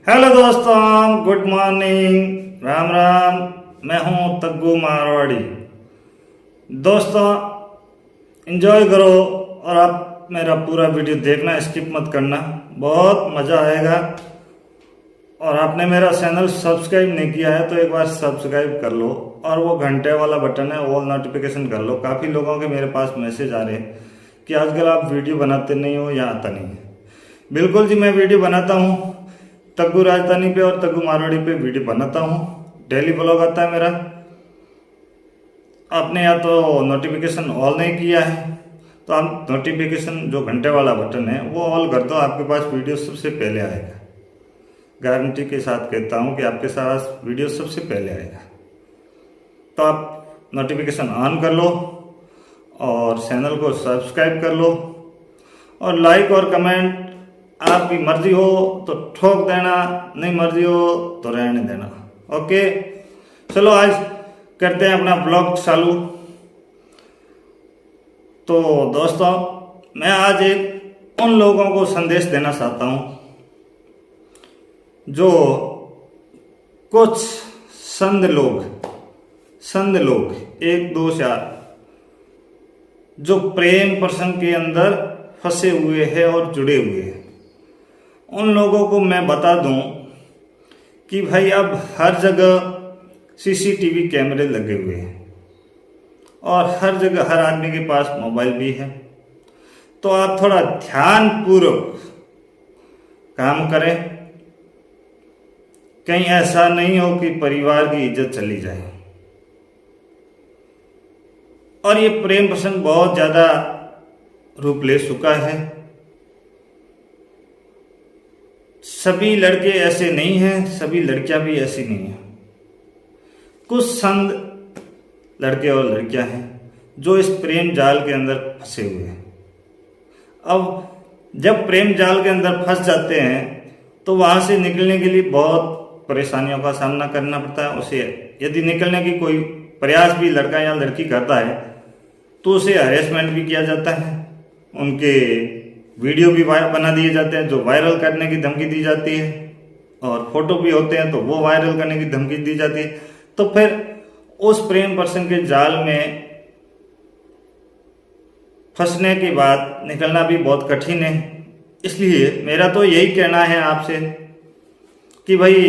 Hello दोस्तों, good morning, Ram Ram. मैं हूं तग्गू मारवाड़ी। दोस्तों, एंजॉय करो और आप मेरा पूरा वीडियो देखना, स्किप मत करना, बहुत मज़ा आएगा। और आपने मेरा चैनल सब्सक्राइब नहीं किया है तो एक बार सब्सक्राइब कर लो और वो घंटे वाला बटन है ऑल नोटिफिकेशन कर लो। काफ़ी लोगों के मेरे पास मैसेज आ रहे हैं कि आजकल आप वीडियो बनाते नहीं हो या आता नहीं है। बिल्कुल जी, मैं वीडियो बनाता हूँ। तग्गू राजधानी पे और तग्गू मारवाड़ी पे वीडियो बनाता हूँ। डेली ब्लॉग आता है मेरा। आपने या तो नोटिफिकेशन ऑल नहीं किया है तो आप नोटिफिकेशन जो घंटे वाला बटन है वो ऑल कर दो, आपके पास वीडियो सबसे पहले आएगा। गारंटी के साथ कहता हूँ कि आपके साथ वीडियो सबसे पहले आएगा। तो आप नोटिफिकेशन ऑन कर लो और चैनल को सब्सक्राइब कर लो और लाइक और कमेंट आपकी मर्जी हो तो ठोक देना, नहीं मर्जी हो तो रहने देना। ओके, चलो आज करते हैं अपना ब्लॉग चालू। तो दोस्तों, मैं आज एक उन लोगों को संदेश देना चाहता हूँ जो कुछ संत लोग 1 2 4 जो प्रेम प्रसंग के अंदर फंसे हुए हैं और जुड़े हुए हैं, उन लोगों को मैं बता दूं कि भाई अब हर जगह सीसीटीवी कैमरे लगे हुए हैं और हर जगह हर आदमी के पास मोबाइल भी है। तो आप थोड़ा ध्यानपूर्वक काम करें, कहीं ऐसा नहीं हो कि परिवार की इज्जत चली जाए। और ये प्रेम प्रसंग बहुत ज़्यादा रूप ले चुका है। सभी लड़के ऐसे नहीं हैं, सभी लड़कियां भी ऐसी नहीं हैं। कुछ संत लड़के और लड़कियां हैं जो इस प्रेम जाल के अंदर फंसे हुए हैं। अब जब प्रेम जाल के अंदर फंस जाते हैं तो वहां से निकलने के लिए बहुत परेशानियों का सामना करना पड़ता है। उसे यदि निकलने की कोई प्रयास भी लड़का या लड़की करता है तो उसे हरेसमेंट भी किया जाता है, उनके वीडियो भी बना दिए जाते हैं जो वायरल करने की धमकी दी जाती है, और फोटो भी होते हैं तो वो वायरल करने की धमकी दी जाती है। तो फिर उस प्रेम प्रसंग के जाल में फंसने के बाद निकलना भी बहुत कठिन है। इसलिए मेरा तो यही कहना है आपसे कि भाई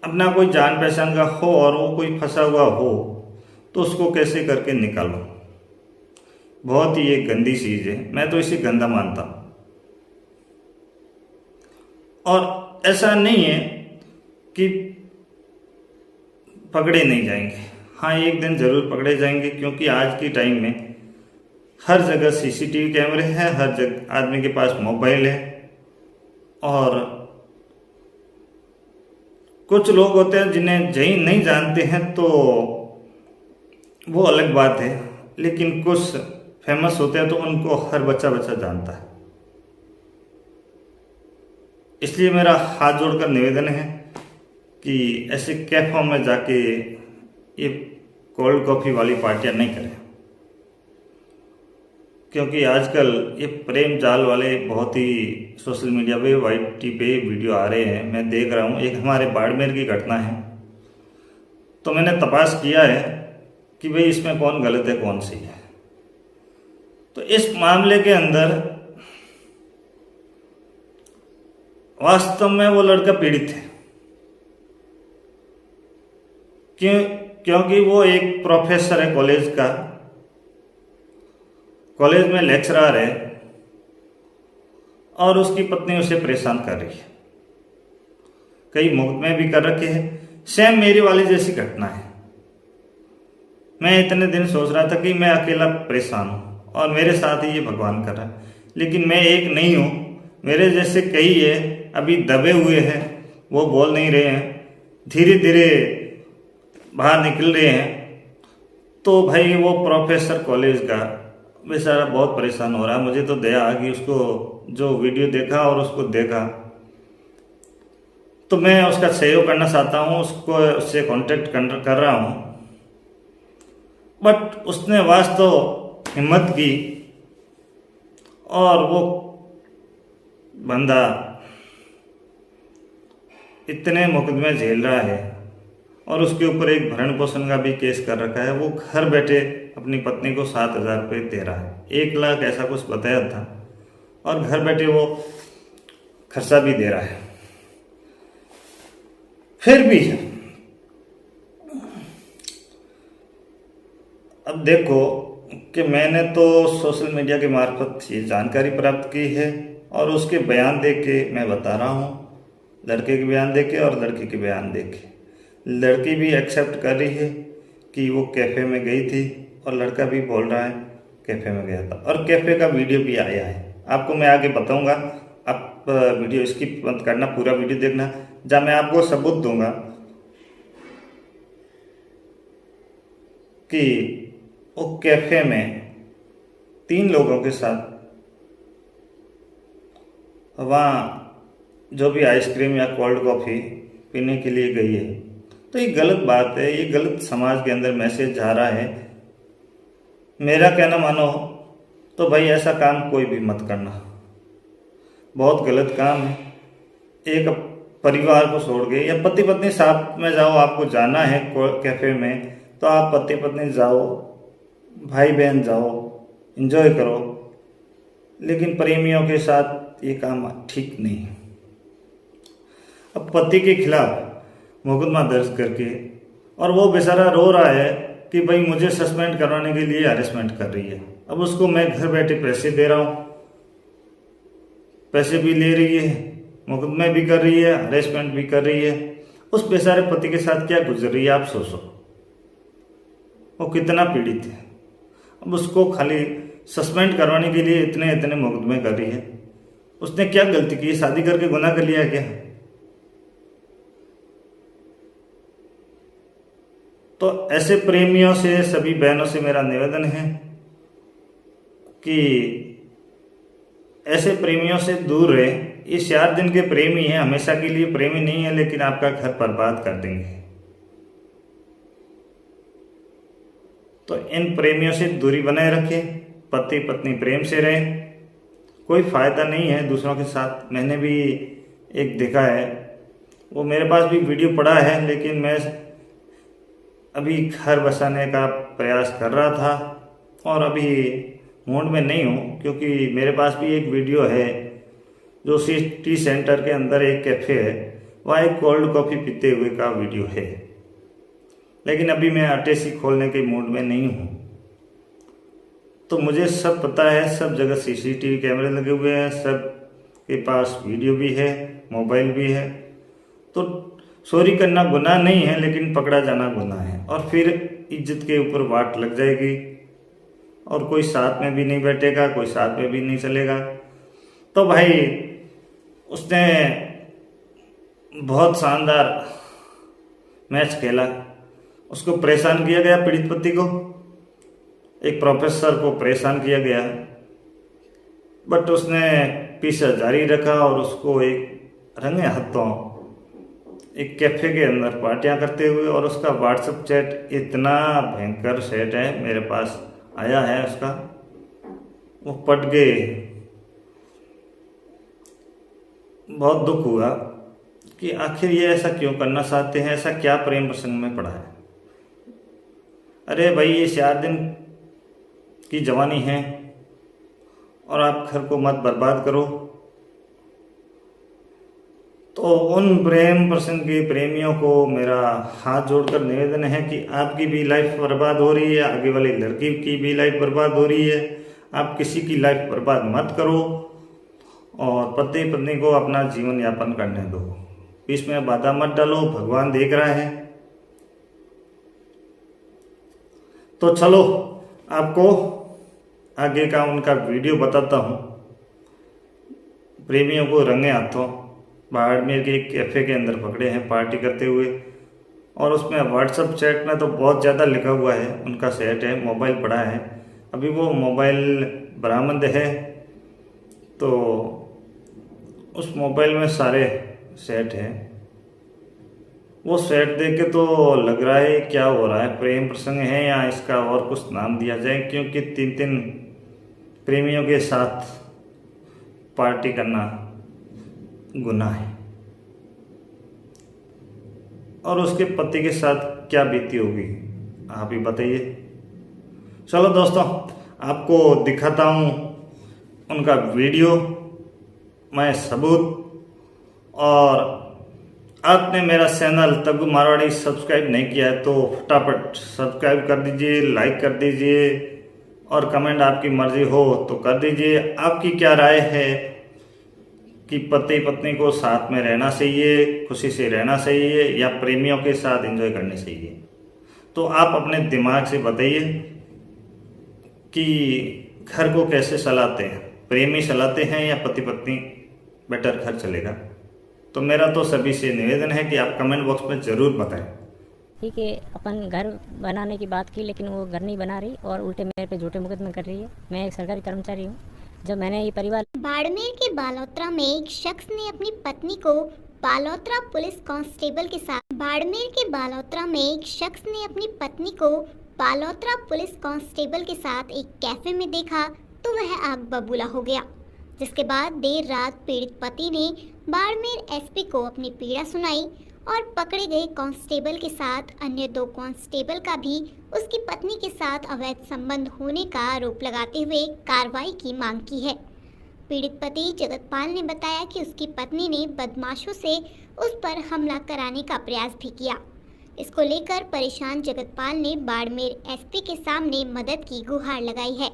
अपना कोई जान पहचान का हो और वो कोई फंसा हुआ हो तो उसको कैसे करके निकालो। बहुत ही एक गंदी चीज़ है, मैं तो इसे गंदा मानता हूँ। और ऐसा नहीं है कि पकड़े नहीं जाएंगे, हाँ एक दिन ज़रूर पकड़े जाएंगे, क्योंकि आज की टाइम में हर जगह सीसीटीवी कैमरे हैं, हर जगह आदमी के पास मोबाइल है। और कुछ लोग होते हैं जिन्हें नहीं जानते हैं तो वो अलग बात है, लेकिन कुछ फेमस होते हैं तो उनको हर बच्चा जानता है। इसलिए मेरा हाथ जोड़कर निवेदन है कि ऐसे कैफों में जाके ये कोल्ड कॉफ़ी वाली पार्टियां नहीं करें, क्योंकि आजकल ये प्रेम जाल वाले बहुत ही सोशल मीडिया पे वाईटी पे वीडियो आ रहे हैं। मैं देख रहा हूँ, एक हमारे बाड़मेर की घटना है, तो मैंने तपास किया है कि भाई इसमें कौन गलत है कौन सही है। तो इस मामले के अंदर वास्तव में वो लड़का पीड़ित है। क्योंकि वो एक प्रोफेसर है कॉलेज का, कॉलेज में लेक्चरर है और उसकी पत्नी उसे परेशान कर रही है, कई मुकदमे भी कर रखे हैं। सेम मेरी वाली जैसी घटना है। मैं इतने दिन सोच रहा था कि मैं अकेला परेशान हूँ और मेरे साथ ही ये भगवान कर रहा है, लेकिन मैं एक नहीं हूँ, मेरे जैसे कई है अभी दबे हुए हैं, वो बोल नहीं रहे हैं, धीरे धीरे बाहर निकल रहे हैं। तो भाई वो प्रोफेसर कॉलेज का बेचारा बहुत परेशान हो रहा है। मुझे तो दया आ गई, उसको जो वीडियो देखा और उसको देखा तो मैं उसका सहयोग करना चाहता हूँ, उससे कांटेक्ट कर रहा हूँ। बट उसने वास्तव हिम्मत की और वो बंदा इतने मुकदमे झेल रहा है और उसके ऊपर एक भरण पोषण का भी केस कर रखा है। वो घर बैठे अपनी पत्नी को 7,000 रुपये दे रहा है, 1 लाख ऐसा कुछ बताया था, और घर बैठे वो खर्चा भी दे रहा है। फिर भी अब देखो कि मैंने तो सोशल मीडिया के मार्फत ये जानकारी प्राप्त की है और उसके बयान देख के मैं बता रहा हूँ, लड़के के बयान देख के और लड़की के बयान देख के। लड़की भी एक्सेप्ट कर रही है कि वो कैफ़े में गई थी और लड़का भी बोल रहा है कैफ़े में गया था, और कैफ़े का वीडियो भी आया है। आपको मैं आगे बताऊंगा, आप वीडियो स्किप मत करना, पूरा वीडियो देखना, जहाँ मैं आपको सबूत दूंगा कि वो कैफ़े में 3 लोगों के साथ वहाँ जो भी आइसक्रीम या कोल्ड कॉफ़ी पीने के लिए गई है। तो ये गलत बात है, ये गलत समाज के अंदर मैसेज जा रहा है। मेरा कहना मानो तो भाई ऐसा काम कोई भी मत करना, बहुत गलत काम है। एक परिवार को छोड़ के या पति पत्नी साथ में जाओ, आपको जाना है कैफ़े में तो आप पति पत्नी जाओ, भाई बहन जाओ, एंजॉय करो, लेकिन प्रेमियों के साथ ये काम ठीक नहीं है। अब पति के खिलाफ मुकदमा दर्ज करके, और वो बेचारा रो रहा है कि भाई मुझे सस्पेंड करवाने के लिए हरेसमेंट कर रही है। अब उसको मैं घर बैठे पैसे दे रहा हूँ, पैसे भी ले रही है, मुकदमे भी कर रही है, हरेसमेंट भी कर रही है। उस बेचारे पति के साथ क्या गुजर रही है आप सोचो, वो कितना पीड़ित है। अब उसको खाली सस्पेंड करवाने के लिए इतने इतने मुकदमे कर रही है। उसने क्या गलती की? शादी करके गुनाह कर लिया क्या? तो ऐसे प्रेमियों से, सभी बहनों से मेरा निवेदन है कि ऐसे प्रेमियों से दूर रहे। ये 4 दिन के प्रेमी हैं, हमेशा के लिए प्रेमी नहीं है, लेकिन आपका घर बर्बाद कर देंगे। तो इन प्रेमियों से दूरी बनाए रखें, पति पत्नी प्रेम से रहें, कोई फायदा नहीं है दूसरों के साथ। मैंने भी एक देखा है, वो मेरे पास भी वीडियो पड़ा है, लेकिन मैं अभी घर बसाने का प्रयास कर रहा था और अभी मूड में नहीं हूँ, क्योंकि मेरे पास भी एक वीडियो है जो सिटी सेंटर के अंदर एक कैफ़े है, वहाँ एक कोल्ड कॉफ़ी पीते हुए का वीडियो है। लेकिन अभी मैं आरटीसी खोलने के मूड में नहीं हूँ। तो मुझे सब पता है, सब जगह सीसीटीवी कैमरे लगे हुए हैं, सब के पास वीडियो भी है, मोबाइल भी है। तो चोरी करना गुनाह नहीं है, लेकिन पकड़ा जाना गुनाह है, और फिर इज्जत के ऊपर वाट लग जाएगी और कोई साथ में भी नहीं बैठेगा, कोई साथ में भी नहीं चलेगा। तो भाई उसने बहुत शानदार मैच खेला, उसको परेशान किया गया, पीड़ित पति को, एक प्रोफेसर को परेशान किया गया, बट उसने पीछा जारी रखा और उसको एक रंगे हाथों एक कैफे के अंदर पार्टियां करते हुए, और उसका व्हाट्सएप चैट इतना भयंकर सेट है, मेरे पास आया है उसका, वो पट गए। बहुत दुख हुआ कि आखिर ये ऐसा क्यों करना चाहते हैं, ऐसा क्या प्रेम प्रसंग में पड़ा है। अरे भाई, ये 4 दिन की जवानी है और आप घर को मत बर्बाद करो। तो उन प्रेम प्रसंग के प्रेमियों को मेरा हाथ जोड़कर निवेदन है कि आपकी भी लाइफ बर्बाद हो रही है, आगे वाली लड़की की भी लाइफ बर्बाद हो रही है, आप किसी की लाइफ बर्बाद मत करो और पति पत्नी को अपना जीवन यापन करने दो, इसमें बाधा मत डालो, भगवान देख रहा है। तो चलो आपको आगे का उनका वीडियो बताता हूँ। प्रेमियों को रंगे हाथों बाड़मेर के एक कैफ़े के अंदर पकड़े हैं पार्टी करते हुए, और उसमें व्हाट्सएप चैट में तो बहुत ज़्यादा लिखा हुआ है, उनका सेट है, मोबाइल पड़ा है, अभी वो मोबाइल बरामद है। तो उस मोबाइल में सारे सेट हैं, वो सेट देख के तो लग रहा है क्या हो रहा है, प्रेम प्रसंग है या इसका और कुछ नाम दिया जाए, क्योंकि 3 प्रेमियों के साथ पार्टी करना गुनाह है। और उसके पति के साथ क्या बीती होगी, आप ही बताइए। चलो दोस्तों, आपको दिखाता हूँ उनका वीडियो, मैं सबूत। और आपने मेरा चैनल तग्गू मारवाड़ी सब्सक्राइब नहीं किया है तो फटाफट सब्सक्राइब कर दीजिए, लाइक कर दीजिए और कमेंट आपकी मर्जी हो तो कर दीजिए। आपकी क्या राय है कि पति पत्नी को साथ में रहना चाहिए, खुशी से रहना चाहिए, या प्रेमियों के साथ एंजॉय करनी चाहिए? तो आप अपने दिमाग से बताइए कि घर को कैसे चलाते हैं, प्रेमी चलाते हैं या पति पत्नी बेटर घर चलेगा? तो मेरा तो सभी से निवेदन है कि आप कमेंट बॉक्स में ज़रूर बताएं। ठीक है, अपन घर बनाने की बात की लेकिन वो घर नहीं बना रही और उल्टे मेरे पे झूठे मुकदमे कर रही है। मैं एक सरकारी कर्मचारी हूँ। जब मैंने ये परिवार बाड़मेर के बालोतरा में एक शख्स ने अपनी पत्नी को बालोतरा पुलिस कांस्टेबल के साथ बाड़मेर के बालोतरा में एक शख्स ने अपनी पत्नी को बालोतरा पुलिस कांस्टेबल के साथ एक कैफे में देखा तो वह आग बबूला हो गया, जिसके बाद देर रात पीड़ित पति ने बाड़मेर एसपी को अपनी पीड़ा सुनाई और पकड़े गए कांस्टेबल के साथ अन्य 2 कांस्टेबल का भी उसकी पत्नी के साथ अवैध संबंध होने का आरोप लगाते हुए कार्रवाई की मांग की है। पीड़ित पति जगतपाल ने बताया कि उसकी पत्नी ने बदमाशों से उस पर हमला कराने का प्रयास भी किया। इसको लेकर परेशान जगतपाल ने बाड़मेर एसपी के सामने मदद की गुहार लगाई है।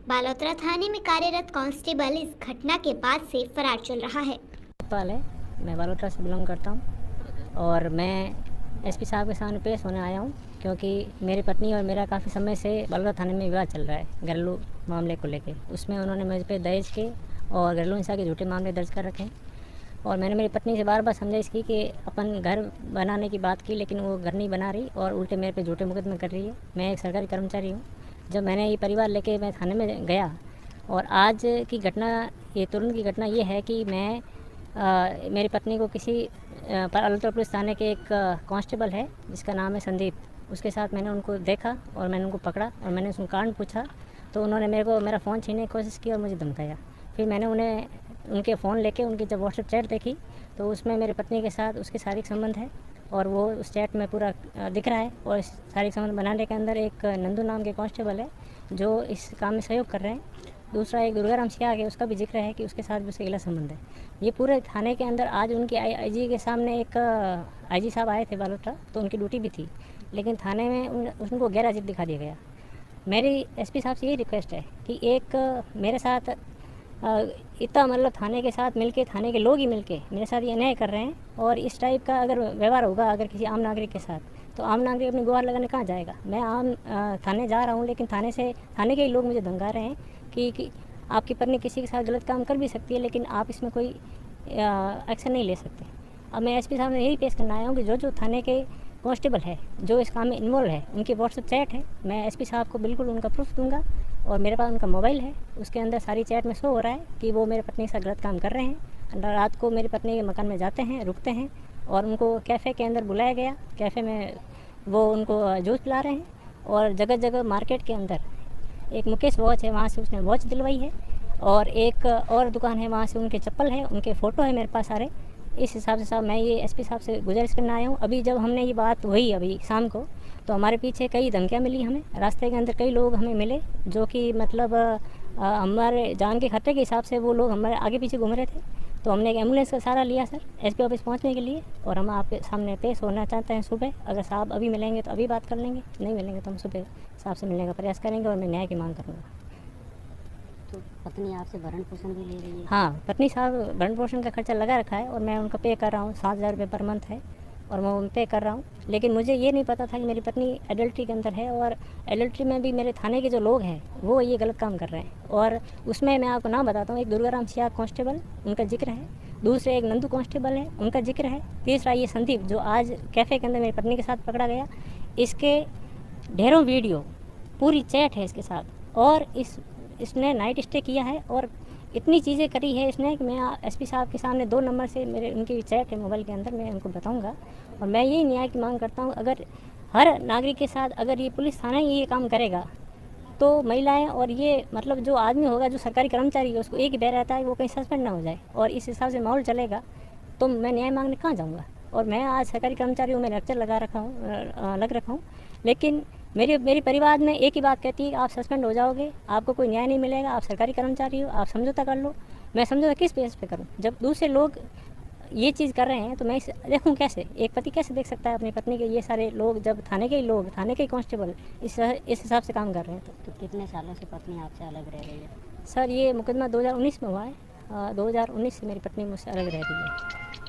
बालोतरा थाने में कार्यरत कांस्टेबल इस घटना के बाद से फरार चल रहा है। मैं बालोतरा से बिलोंग करता हूँ और मैं एसपी साहब के सामने पेश होने आया हूँ क्योंकि मेरी पत्नी और मेरा काफ़ी समय से बालोतरा थाने में विवाद चल रहा है घरेलू मामले को लेके। उसमें उन्होंने मुझ पर दहेज के और घरेलू हिंसा के झूठे मामले दर्ज कर रखे हैं और मैंने मेरी पत्नी से बार बार समझाइश की कि अपन घर बनाने की बात की लेकिन वो घर नहीं बना रही और उल्टे मेरे पे झूठे मुकदमे कर रही है। मैं एक सरकारी कर्मचारी हूँ। जब मैंने ये परिवार लेके मैं थाने में गया और आज की घटना, ये तुरंत की घटना ये है कि मैं मेरी पत्नी को किसी बालोतरा पुलिस थाने के एक कांस्टेबल है जिसका नाम है संदीप, उसके साथ मैंने उनको देखा और मैंने उनको पकड़ा और मैंने उसका कारण पूछा तो उन्होंने मेरे को मेरा फ़ोन छीनने की कोशिश की और मुझे धमकाया। फिर मैंने उनके फ़ोन लेके उनकी जब व्हाट्सएप चैट देखी तो उसमें मेरी पत्नी के साथ उसके शारीरिक संबंध है और वो उस चैट में पूरा दिख रहा है। और इस शारीरिक संबंध बनाने के अंदर एक नंदू नाम के कांस्टेबल है जो इस काम में सहयोग कर रहे हैं। दूसरा एक दुर्गाराम सियाग है, उसका भी जिक्र है कि उसके साथ भी उसका गलत संबंध है। ये पूरे थाने के अंदर आज उनकी आईजी के सामने एक आईजी साहब आए थे बालोतरा, तो उनकी ड्यूटी भी थी लेकिन थाने में उनको गैर हाजिर दिखा दिया गया। मेरी एसपी साहब से यही रिक्वेस्ट है कि एक मेरे साथ इतना मतलब थाने के साथ मिलके, थाने के लोग ही मिलके मेरे साथ ये अन्याय कर रहे हैं और इस टाइप का अगर व्यवहार होगा अगर किसी आम नागरिक के साथ तो आम नागरिक अपनी गुहार लगाने कहाँ जाएगा। मैं आम थाने जा रहा हूँ लेकिन थाने के ही लोग मुझे धमका रहे हैं कि आपकी पत्नी किसी के साथ गलत काम कर भी सकती है लेकिन आप इसमें कोई एक्शन नहीं ले सकते। अब मैं एसपी साहब ने यही पेश करना आया हूँ कि जो थाने के कांस्टेबल है जो इस काम में इन्वॉल्व है उनकी व्हाट्सएप चैट है, मैं एसपी साहब को बिल्कुल उनका प्रूफ दूंगा और मेरे पास उनका मोबाइल है, उसके अंदर सारी चैट में शो हो रहा है कि वो मेरे पत्नी के साथ गलत काम कर रहे हैं। रात को मेरी पत्नी के मकान में जाते हैं, रुकते हैं और उनको कैफ़े के अंदर बुलाया गया, कैफ़े में वो उनको जूस पिला रहे हैं और जगह जगह मार्केट के अंदर एक मुकेश वॉच है वहाँ से उसने वॉच दिलवाई है और एक और दुकान है वहाँ से उनके चप्पल है, उनके फ़ोटो है मेरे पास सारे। इस हिसाब से साहब मैं ये एसपी साहब से गुजारिश करने आया हूँ। अभी जब हमने ये बात हुई अभी शाम को तो हमारे पीछे कई धमकियाँ मिली, हमें रास्ते के अंदर कई लोग हमें मिले जो कि मतलब हमारे जान के खतरे के हिसाब से वो लोग हमारे आगे पीछे घूम रहे थे। तो हमने एक एम्बुलेंस का सहारा लिया सर एसपी ऑफिस पहुंचने के लिए और हम आपके सामने पेश होना चाहते हैं सुबह। अगर साहब अभी मिलेंगे तो अभी बात कर लेंगे, नहीं मिलेंगे तो हम सुबह साहब से मिलने का प्रयास करेंगे और मैं न्याय की मांग करूँगा। तो पत्नी आपसे भरण पोषण भी ले रही है? हाँ, पत्नी साहब भरण पोषण का खर्चा लगा रखा है और मैं उनका पे कर रहा हूँ, 7,000 रुपये पर मंथ है और मैं उन पे कर रहा हूँ। लेकिन मुझे ये नहीं पता था कि मेरी पत्नी एडल्ट्री के अंदर है और एडल्ट्री में भी मेरे थाने के जो लोग हैं वो ये गलत काम कर रहे हैं। और उसमें मैं आपको नाम बताता हूँ, एक दुर्गाराम सियाग कांस्टेबल उनका जिक्र है, दूसरे एक नंदू कांस्टेबल है उनका जिक्र है, तीसरा ये संदीप जो आज कैफ़े के अंदर मेरी पत्नी के साथ पकड़ा गया। इसके ढेरों वीडियो, पूरी चैट है इसके साथ और इसने नाइट स्टे किया है और इतनी चीज़ें करी है इसने कि मैं एसपी साहब के सामने 2 नंबर से मेरे उनकी चैट है मोबाइल के अंदर, मैं उनको बताऊंगा। और मैं यही न्याय की मांग करता हूं, अगर हर नागरिक के साथ अगर ये पुलिस थाना ही ये काम करेगा तो महिलाएं और ये मतलब जो आदमी होगा जो सरकारी कर्मचारी है उसको एक ही भय रहता है वो कहीं सस्पेंड ना हो जाए और इस हिसाब से माहौल चलेगा तो मैं न्याय मांगने कहाँ जाऊँगा। और मैं आज सरकारी कर्मचारी हूँ, मैं लेक्चर लग रखा हूँ, लेकिन मेरी परिवार में एक ही बात कहती है कि आप सस्पेंड हो जाओगे, आपको कोई न्याय नहीं मिलेगा, आप सरकारी कर्मचारी हो, आप समझौता कर लो। मैं समझौता किस बेस पे करूँ? जब दूसरे लोग ये चीज़ कर रहे हैं तो मैं इसे देखूँ कैसे? एक पति कैसे देख सकता है अपनी पत्नी के? ये सारे लोग, जब थाने के ही कांस्टेबल इस हिसाब से काम कर रहे हैं तो कितने सालों से पत्नी आपसे अलग रह रही है? सर ये मुकदमा 2019 में हुआ है। 2019 से मेरी पत्नी मुझसे अलग रह रही है।